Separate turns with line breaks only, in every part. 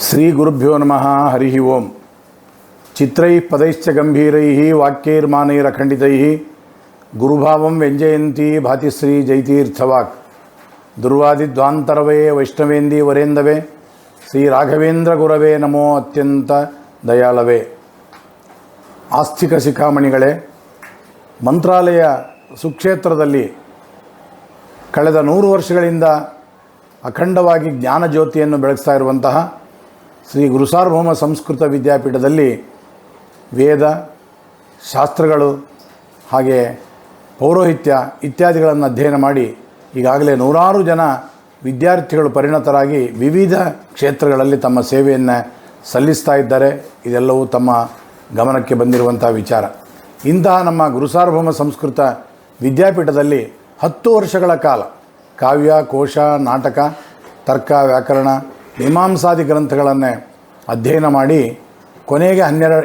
ಶ್ರೀ ಗುರುಭ್ಯೋ ನಮಃ. ಹರಿ ಓಂ. ಚಿತ್ರೈ ಪದೈಶ್ಚ ಗಂಭೀರೈ ವಾಕ್ಯೈರ್ಮಾನೈರಖಂಡಿತೈ ಗುರುಭಾವಂ ವ್ಯಂಜಯಂತಿ ಭಾತಿಶ್ರೀ ಜೈತೀರ್ಥವಾಕ್ ದುರ್ವಾದಿದ್ವಾಂತರವೇ ವೈಷ್ಣವೇಂದಿ ವರೇಂದವೇ ಶ್ರೀ ರಾಘವೇಂದ್ರ ಗುರವೇ ನಮೋ ಅತ್ಯಂತ ದಯಾಳವೇ. ಆಸ್ತಿಕ ಶಿಖಾಮಣಿಗಳೇ, ಮಂತ್ರಾಲಯ ಸುಕ್ಷೇತ್ರದಲ್ಲಿ ಕಳೆದ 100 ವರ್ಷಗಳಿಂದ ಅಖಂಡವಾಗಿ ಜ್ಞಾನಜ್ಯೋತಿಯನ್ನು ಬೆಳಗಿಸ್ತಾ ಇರುವಂತಹ ಶ್ರೀ ಗುರುಸಾರ್ವಭೌಮ ಸಂಸ್ಕೃತ ವಿದ್ಯಾಪೀಠದಲ್ಲಿ ವೇದ ಶಾಸ್ತ್ರಗಳು ಹಾಗೆ ಪೌರೋಹಿತ್ಯ ಇತ್ಯಾದಿಗಳನ್ನು ಅಧ್ಯಯನ ಮಾಡಿ ಈಗಾಗಲೇ 100 ಜನ ವಿದ್ಯಾರ್ಥಿಗಳು ಪರಿಣತರಾಗಿ ವಿವಿಧ ಕ್ಷೇತ್ರಗಳಲ್ಲಿ ತಮ್ಮ ಸೇವೆಯನ್ನು ಸಲ್ಲಿಸ್ತಾ ಇದ್ದಾರೆ. ಇದೆಲ್ಲವೂ ತಮ್ಮ ಗಮನಕ್ಕೆ ಬಂದಿರುವಂಥ ವಿಚಾರ. ಇಂತಹ ನಮ್ಮ ಗುರುಸಾರ್ವಭೌಮ ಸಂಸ್ಕೃತ ವಿದ್ಯಾಪೀಠದಲ್ಲಿ 10 ವರ್ಷಗಳ ಕಾಲ ಕಾವ್ಯ, ಕೋಶ, ನಾಟಕ, ತರ್ಕ, ವ್ಯಾಕರಣ, ಮೀಮಾಂಸಾದಿ ಗ್ರಂಥಗಳನ್ನೇ ಅಧ್ಯಯನ ಮಾಡಿ ಕೊನೆಗೆ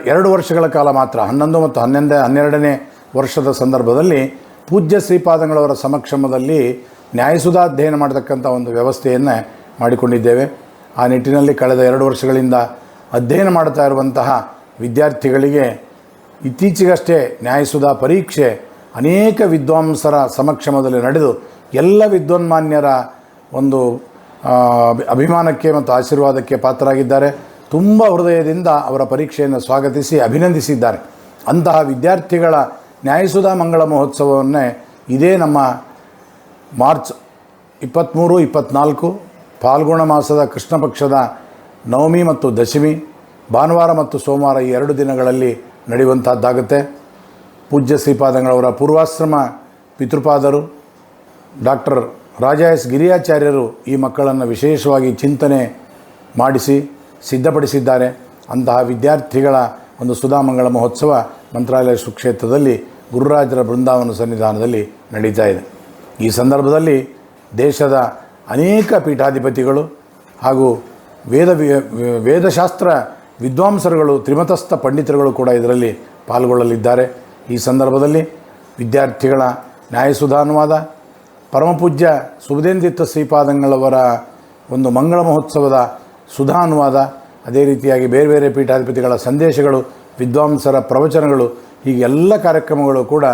2 ವರ್ಷಗಳ ಕಾಲ ಮಾತ್ರ 11 ಮತ್ತು 12ನೇ ವರ್ಷದ ಸಂದರ್ಭದಲ್ಲಿ ಪೂಜ್ಯ ಶ್ರೀಪಾದಂಗಳವರ ಸಮಕ್ಷಮದಲ್ಲಿ ನ್ಯಾಯಸುಧಾ ಅಧ್ಯಯನ ಮಾಡತಕ್ಕಂಥ ಒಂದು ವ್ಯವಸ್ಥೆಯನ್ನು ಮಾಡಿಕೊಂಡಿದ್ದೇವೆ. ಆ ನಿಟ್ಟಿನಲ್ಲಿ ಕಳೆದ 2 ವರ್ಷಗಳಿಂದ ಅಧ್ಯಯನ ಮಾಡ್ತಾ ಇರುವಂತಹ ವಿದ್ಯಾರ್ಥಿಗಳಿಗೆ ಇತ್ತೀಚೆಗಷ್ಟೇ ನ್ಯಾಯಸುಧಾ ಪರೀಕ್ಷೆ ಅನೇಕ ವಿದ್ವಾಂಸರ ಸಮಕ್ಷಮದಲ್ಲಿ ನಡೆದು ಎಲ್ಲ ವಿದ್ವಾನ್ಮಾನ್ಯರ ಒಂದು ಅಭಿಮಾನಕ್ಕೆ ಮತ್ತು ಆಶೀರ್ವಾದಕ್ಕೆ ಪಾತ್ರರಾಗಿದ್ದಾರೆ. ತುಂಬ ಹೃದಯದಿಂದ ಅವರ ಪರೀಕ್ಷೆಯನ್ನು ಸ್ವಾಗತಿಸಿ ಅಭಿನಂದಿಸಿದ್ದಾರೆ. ಅಂತಹ ವಿದ್ಯಾರ್ಥಿಗಳ ನ್ಯಾಯಸುಧಾ ಮಂಗಳ ಮಹೋತ್ಸವವನ್ನೇ ಇದೇ ನಮ್ಮ ಮಾರ್ಚ್ 23, 24 ಫಾಲ್ಗುಣ ಮಾಸದ ಕೃಷ್ಣ ಪಕ್ಷದ ನವಮಿ ಮತ್ತು ದಶಮಿ ಭಾನುವಾರ ಮತ್ತು ಸೋಮವಾರ ಈ 2 ದಿನಗಳಲ್ಲಿ ನಡೆಯುವಂಥದ್ದಾಗುತ್ತೆ. ಪೂಜ್ಯ ಶ್ರೀಪಾದಂಗಳವರ ಪೂರ್ವಾಶ್ರಮ ಪಿತೃಪಾದರು ಡಾಕ್ಟರ್ ರಾಜ ಎಸ್ ಗಿರಿಯಾಚಾರ್ಯರು ಈ ಮಕ್ಕಳನ್ನು ವಿಶೇಷವಾಗಿ ಚಿಂತನೆ ಮಾಡಿಸಿ ಸಿದ್ಧಪಡಿಸಿದ್ದಾರೆ. ಅಂತಹ ವಿದ್ಯಾರ್ಥಿಗಳ ಒಂದು ಸುಧಾಮಂಗಳ ಮಹೋತ್ಸವ ಮಂತ್ರಾಲಯ ಸುಕ್ಷೇತ್ರದಲ್ಲಿ ಗುರುರಾಜರ ಬೃಂದಾವನ ಸನ್ನಿಧಾನದಲ್ಲಿ ನಡೀತಾ ಇದೆ. ಈ ಸಂದರ್ಭದಲ್ಲಿ ದೇಶದ ಅನೇಕ ಪೀಠಾಧಿಪತಿಗಳು ಹಾಗೂ ವೇದಶಾಸ್ತ್ರ ವಿದ್ವಾಂಸರುಗಳು, ತ್ರಿಮತಸ್ಥ ಪಂಡಿತರುಗಳು ಕೂಡ ಇದರಲ್ಲಿ ಪಾಲ್ಗೊಳ್ಳಲಿದ್ದಾರೆ. ಈ ಸಂದರ್ಭದಲ್ಲಿ ವಿದ್ಯಾರ್ಥಿಗಳ ನ್ಯಾಯಸುಧಾನುವಾದ, ಪರಮಪೂಜ್ಯ ಸುಬುಧೇಂದ್ರಿತ್ತ ಶ್ರೀಪಾದಂಗಳವರ ಒಂದು ಮಂಗಳ ಮಹೋತ್ಸವದ ಸುಧಾನುವಾದ, ಅದೇ ರೀತಿಯಾಗಿ ಬೇರೆ ಬೇರೆ ಪೀಠಾಧಿಪತಿಗಳ ಸಂದೇಶಗಳು, ವಿದ್ವಾಂಸರ ಪ್ರವಚನಗಳು, ಹೀಗೆ ಎಲ್ಲ ಕಾರ್ಯಕ್ರಮಗಳು ಕೂಡ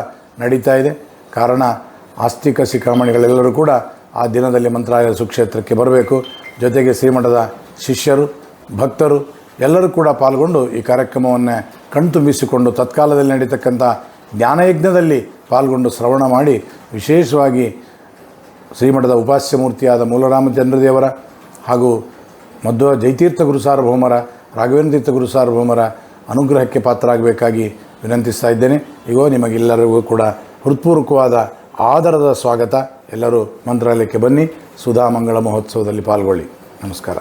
ನಡೀತಾ ಇದೆ. ಕಾರಣ ಆಸ್ತಿಕ ಶಿಖಾಮಣಿಗಳೆಲ್ಲರೂ ಕೂಡ ಆ ದಿನದಲ್ಲಿ ಮಂತ್ರಾಲಯ ಸುಕ್ಷೇತ್ರಕ್ಕೆ ಬರಬೇಕು. ಜೊತೆಗೆ ಶ್ರೀಮಠದ ಶಿಷ್ಯರು, ಭಕ್ತರು ಎಲ್ಲರೂ ಕೂಡ ಪಾಲ್ಗೊಂಡು ಈ ಕಾರ್ಯಕ್ರಮವನ್ನು ಕಣ್ತುಂಬಿಸಿಕೊಂಡು ತತ್ಕಾಲದಲ್ಲಿ ನಡೀತಕ್ಕಂಥ ಜ್ಞಾನಯಜ್ಞದಲ್ಲಿ ಪಾಲ್ಗೊಂಡು ಶ್ರವಣ ಮಾಡಿ ವಿಶೇಷವಾಗಿ ಶ್ರೀಮಠದ ಉಪಾಸ್ಯ ಮೂರ್ತಿಯಾದ ಮೂಲರಾಮಚಂದ್ರದೇವರ ಹಾಗೂ ಮಧ್ವ ಜೈತೀರ್ಥ ಗುರುಸಾರ್ವಭೌಮರ, ರಾಘವೇಂದ್ರ ತೀರ್ಥ ಗುರುಸಾರ್ವಭೌಮರ ಅನುಗ್ರಹಕ್ಕೆ ಪಾತ್ರರಾಗಬೇಕಾಗಿ ವಿನಂತಿಸ್ತಾ ಇದ್ದೇನೆ. ಈಗೋ ನಿಮಗೆಲ್ಲರಿಗೂ ಕೂಡ ಹೃತ್ಪೂರ್ವಕವಾದ ಆದರದ ಸ್ವಾಗತ. ಎಲ್ಲರೂ ಮಂತ್ರಾಲಯಕ್ಕೆ ಬನ್ನಿ, ಸುಧಾ ಮಂಗಳ ಮಹೋತ್ಸವದಲ್ಲಿ ಪಾಲ್ಗೊಳ್ಳಿ. ನಮಸ್ಕಾರ.